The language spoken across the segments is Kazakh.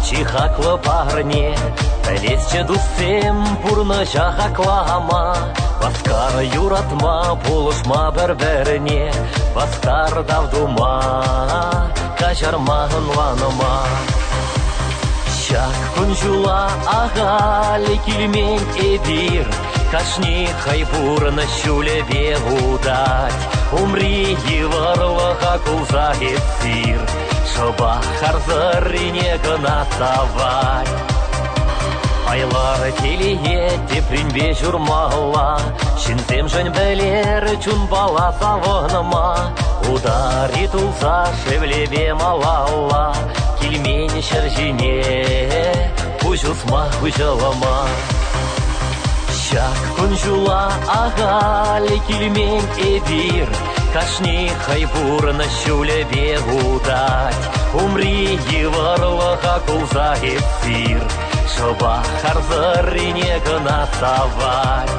чиха клопарне, лезче дустем пурны жахаклама. Баскар юратма, булышма бір-біріне, баскар давдума, кажармағын ваныма. Шак күнжула ағали килмен эдир, кашни хайбурны шулебе удать. Умри еварлыға кулза етсир, шоба харзырине гына тавать. Айлар келие тепринбе журмала, шинзем жөн білер чун бала савыныма. Удари тулса шевлебе малала, килмен шаржине пужусма хужалама. Шак күнжула ағали килмен эдир, кашни хайбурны шулебе удать. Умри еварлыға кулза етсир, шоба харзырине гына тавать.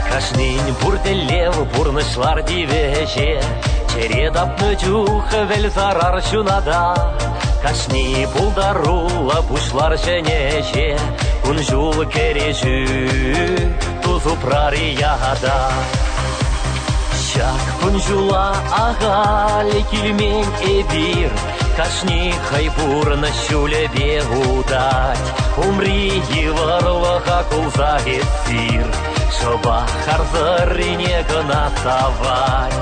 Кашнин бурделев бурнышлар дивеже, чередапны чуха вел зарар шунада. Кашни булдарула бушлар женеже, күнжул кережу тузу прарияда. Шак күнжула ағали килмен эдир, кашни хайбурны шулебе удать. Умри еварлыға кулза етсир, шоба харзырине гына тавать.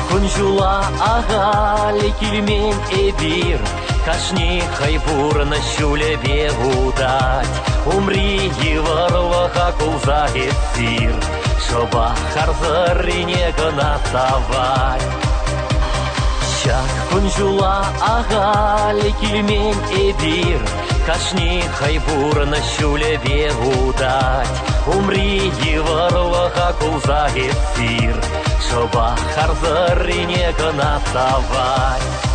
Күнжула ағали килмен эдир, кашни хайбурны шулебе удать. Умри еварлыға кулза етсир, шоба харзырине гына тавать. Шак күнжула ағали килмен эдир, кашни хайбурны шулебе удать. Умри еварлыға кулза етсир, шоба харзырине гына тавать.